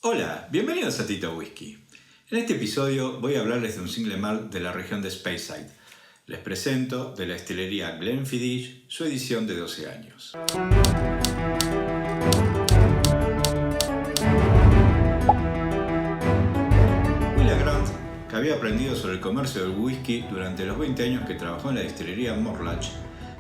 Hola, bienvenidos a Tito Whisky. En este episodio voy a hablarles de un single malt de la región de Speyside. Les presento de la destilería Glenfiddich su edición de 12 años. William Grant, que había aprendido sobre el comercio del whisky durante los 20 años que trabajó en la destilería Mortlach,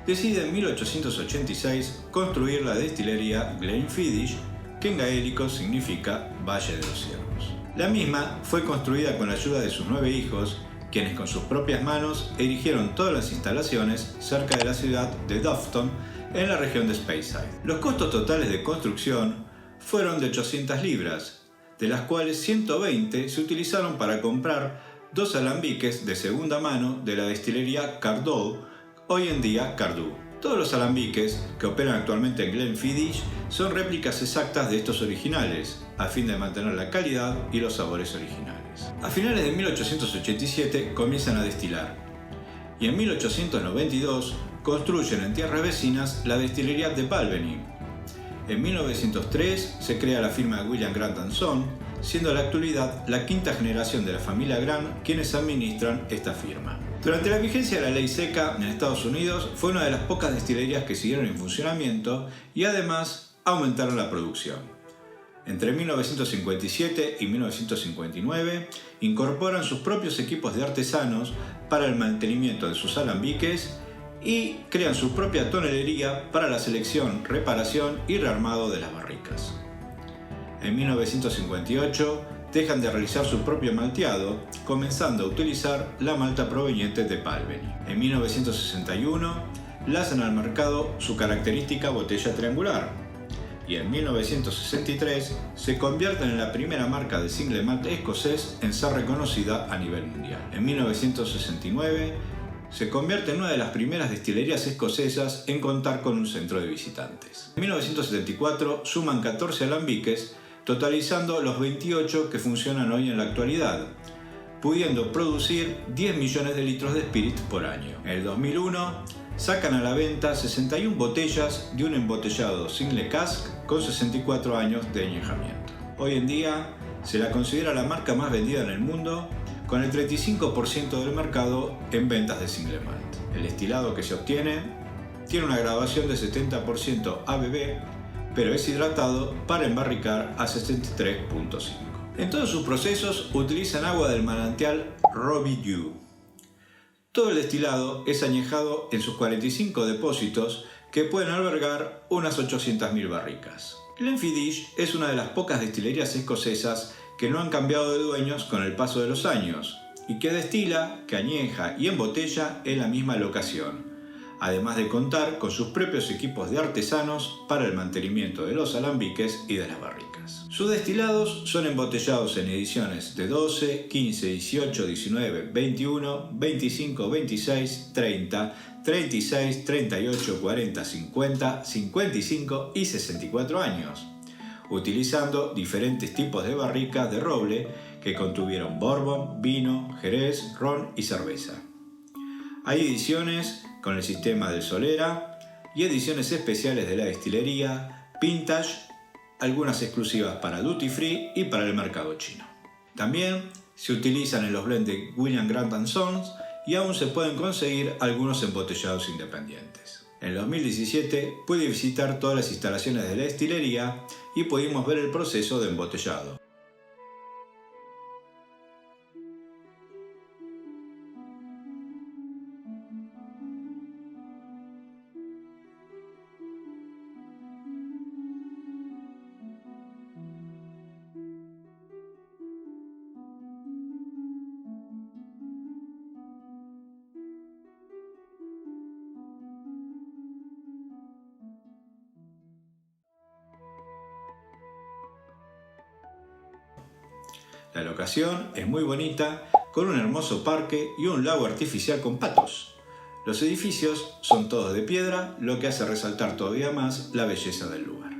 decide en 1886 construir la destilería Glenfiddich, que en gaélico significa Valle de los Ciervos. La misma fue construida con la ayuda de sus 9 hijos, quienes con sus propias manos erigieron todas las instalaciones cerca de la ciudad de Doughton, en la región de Speyside. Los costos totales de construcción fueron de 800 libras, de las cuales 120 se utilizaron para comprar 2 alambiques de segunda mano de la destilería Cardou, hoy en día Cardou. Todos los alambiques que operan actualmente en Glenfiddich son réplicas exactas de estos originales, a fin de mantener la calidad y los sabores originales. A finales de 1887 comienzan a destilar, y en 1892 construyen en tierras vecinas la destilería de Balvenie. En 1903 se crea la firma William Grant & Son, siendo en la actualidad la quinta generación de la familia Grant quienes administran esta firma. Durante la vigencia de la ley seca en Estados Unidos fue una de las pocas destilerías que siguieron en funcionamiento y además aumentaron la producción. Entre 1957 y 1959 incorporan sus propios equipos de artesanos para el mantenimiento de sus alambiques y crean su propia tonelería para la selección, reparación y rearmado de las barricas. En 1958 dejan de realizar su propio malteado, comenzando a utilizar la malta proveniente de Balvenie. En 1961 lanzan al mercado su característica botella triangular, y en 1963 se convierten en la primera marca de single malt escocés en ser reconocida a nivel mundial. En 1969 se convierte en una de las primeras destilerías escocesas en contar con un centro de visitantes. En 1974 suman 14 alambiques, totalizando los 28 que funcionan hoy en la actualidad, pudiendo producir 10 millones de litros de spirit por año. En el 2001 sacan a la venta 61 botellas de un embotellado single cask con 64 años de añejamiento. Hoy en día se la considera la marca más vendida en el mundo, con el 35% del mercado en ventas de single malt. El destilado que se obtiene tiene una graduación de 70% ABV, pero es hidratado para embarricar a 63.5. En todos sus procesos utilizan agua del manantial Robbie Dew. Todo el destilado es añejado en sus 45 depósitos que pueden albergar unas 800.000 barricas. Glenfiddich es una de las pocas destilerías escocesas que no han cambiado de dueños con el paso de los años y que destila, que añeja y embotella en la misma locación, además de contar con sus propios equipos de artesanos para el mantenimiento de los alambiques y de las barricas. Sus destilados son embotellados en ediciones de 12, 15, 18, 19, 21, 25, 26, 30, 36, 38, 40, 50, 55 y 64 años, utilizando diferentes tipos de barricas de roble que contuvieron bourbon, vino, jerez, ron y cerveza. Hay ediciones con el sistema del Solera y ediciones especiales de la destilería, vintage, algunas exclusivas para duty free y para el mercado chino. También se utilizan en los blends de William Grant & Sons y aún se pueden conseguir algunos embotellados independientes. En el 2017 pude visitar todas las instalaciones de la destilería y pudimos ver el proceso de embotellado. La locación es muy bonita, con un hermoso parque y un lago artificial con patos. Los edificios son todos de piedra, lo que hace resaltar todavía más la belleza del lugar.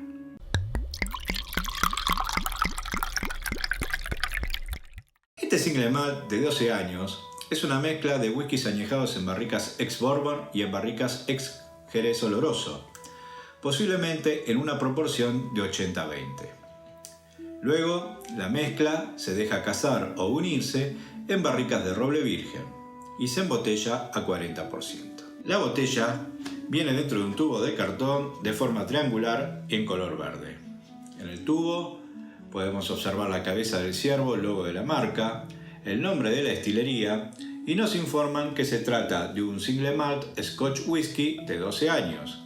Este single malt de 12 años es una mezcla de whiskies añejados en barricas ex-bourbon y en barricas ex-jerez oloroso, posiblemente en una proporción de 80-20. Luego, la mezcla se deja cazar o unirse en barricas de roble virgen y se embotella a 40%. La botella viene dentro de un tubo de cartón de forma triangular y en color verde. En el tubo podemos observar la cabeza del ciervo, el logo de la marca, el nombre de la destilería y nos informan que se trata de un single malt Scotch whisky de 12 años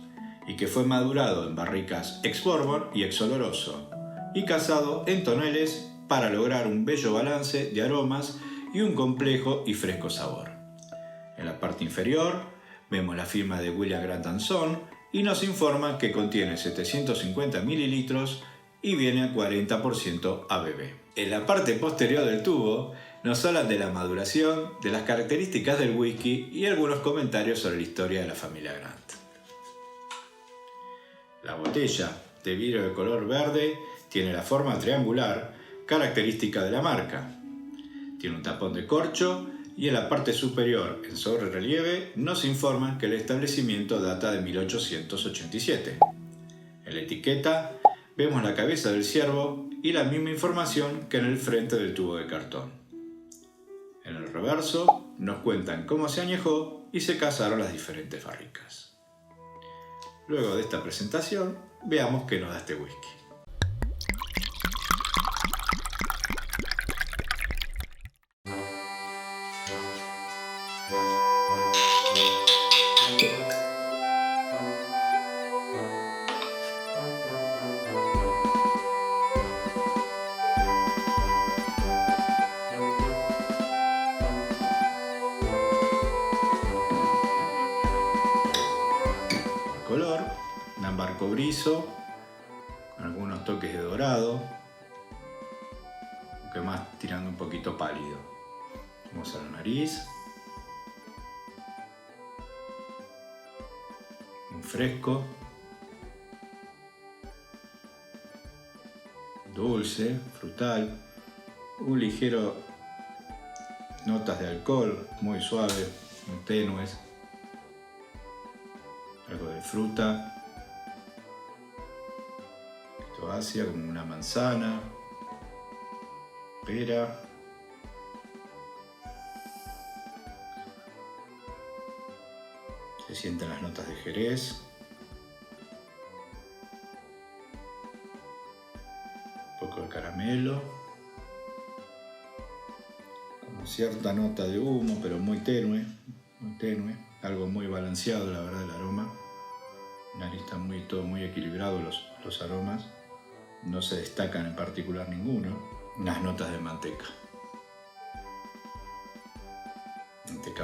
y que fue madurado en barricas ex bourbon y ex oloroso y cazado en toneles para lograr un bello balance de aromas y un complejo y fresco sabor. En la parte inferior vemos la firma de William Grant & Son y nos informan que contiene 750 mililitros y viene a 40% ABV. En la parte posterior del tubo nos hablan de la maduración, de las características del whisky y algunos comentarios sobre la historia de la familia Grant. La botella de vidrio de color verde tiene la forma triangular, característica de la marca. Tiene un tapón de corcho y en la parte superior, en sobre relieve, nos informan que el establecimiento data de 1887. En la etiqueta vemos la cabeza del ciervo y la misma información que en el frente del tubo de cartón. En el reverso nos cuentan cómo se añejó y se cazaron las diferentes barricas. Luego de esta presentación, veamos qué nos da este whisky. Color, un ámbar cobrizo, con algunos toques de dorado, aunque más tirando un poquito pálido. Vamos a la nariz. Un fresco, dulce, frutal, un ligero notas de alcohol, muy suaves, muy tenues, algo de fruta, esto ácida como una manzana, pera, se sienten las notas de jerez, un poco de caramelo, con cierta nota de humo, pero muy tenue, algo muy balanceado, la verdad, el aroma. Nariz está todo muy equilibrado, los aromas, no se destacan en particular ninguno. Unas notas de manteca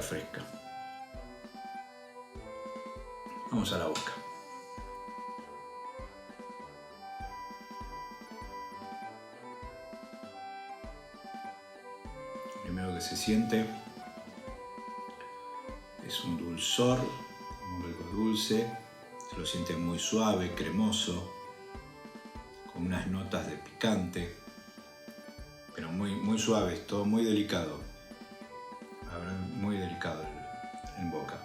fresca. Vamos a la boca. Lo primero que se siente es un dulzor, algo dulce, se lo siente muy suave, cremoso, con unas notas de picante, pero muy suave, todo muy delicado, muy delicado en boca.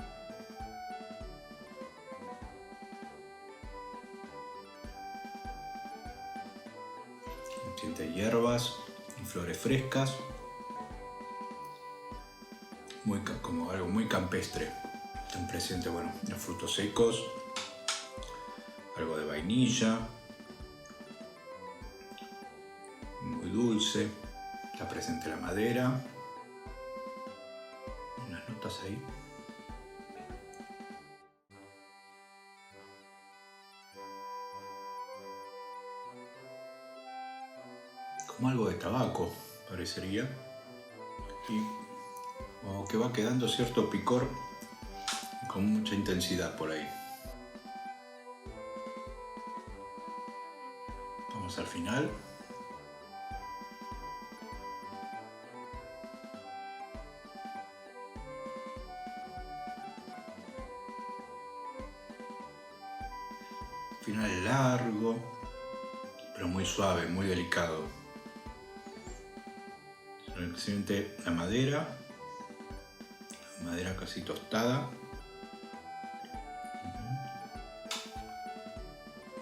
Siente hierbas y flores frescas, como algo muy campestre. Están presentes, los frutos secos, algo de vainilla, muy dulce, está presente la madera, unas notas ahí. Como algo de tabaco, parecería. Y como que va quedando cierto picor con mucha intensidad por ahí. Vamos al final. Final largo, pero muy suave, muy delicado. Se siente la madera casi tostada.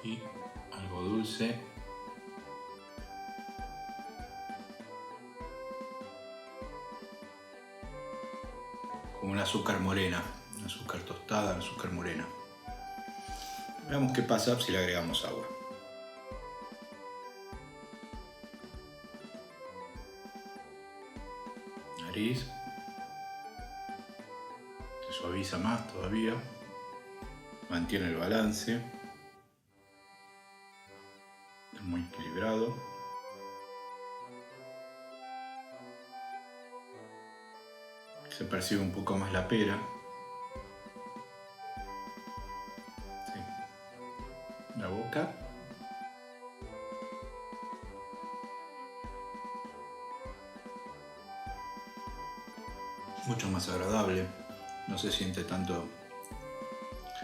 Y algo dulce. como un azúcar morena, un azúcar tostada, un azúcar morena. Veamos qué pasa si le agregamos agua. Nariz. Se suaviza más todavía. Mantiene el balance. Es muy equilibrado. Se percibe un poco más la pera. Sí. La boca. Mucho más agradable. No se siente tanto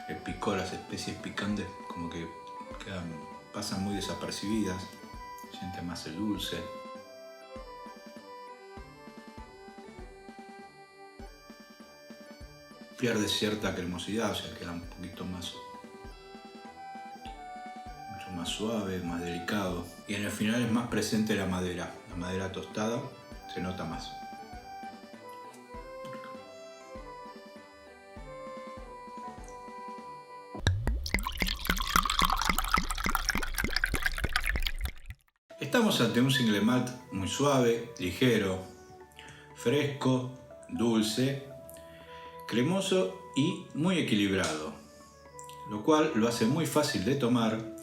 el picor, las especies picantes como que pasan muy desapercibidas. Se siente más el dulce. Pierde cierta cremosidad, o sea, queda un poquito más, mucho más suave, más delicado. Y en el final es más presente la madera tostada, se nota más. Estamos ante un single malt muy suave, ligero, fresco, dulce, cremoso y muy equilibrado, lo cual lo hace muy fácil de tomar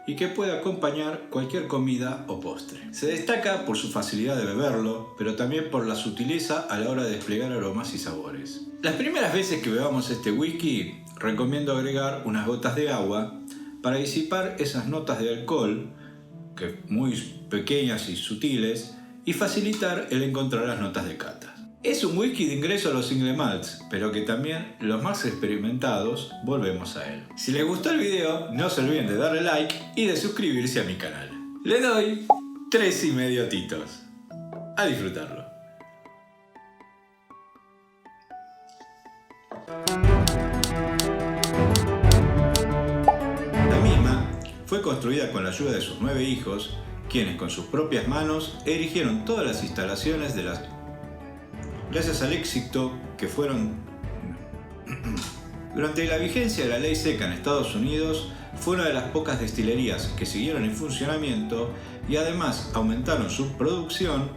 y que puede acompañar cualquier comida o postre. Se destaca por su facilidad de beberlo, pero también por la sutileza a la hora de desplegar aromas y sabores. Las primeras veces que bebamos este whisky, recomiendo agregar unas gotas de agua para disipar esas notas de alcohol, que muy pequeñas y sutiles, y facilitar el encontrar las notas de cata. Es un whisky de ingreso a los single malts, pero que también los más experimentados volvemos a él. Si les gustó el video, no se olviden de darle like y de suscribirse a mi canal. Le doy 3,5 titos. A disfrutarlo. La misma fue construida con la ayuda de sus 9 hijos, quienes con sus propias manos erigieron todas las instalaciones de las... Gracias al éxito que fueron... Durante la vigencia de la ley seca en Estados Unidos, fue una de las pocas destilerías que siguieron en funcionamiento y además aumentaron su producción.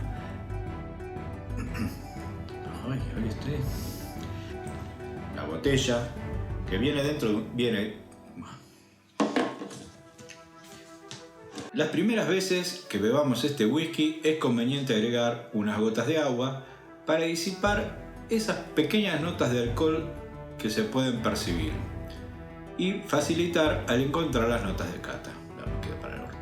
La botella que viene dentro viene... Las primeras veces que bebamos este whisky es conveniente agregar unas gotas de agua para disipar esas pequeñas notas de alcohol que se pueden percibir y facilitar al encontrar las notas de cata. La queda para el horno.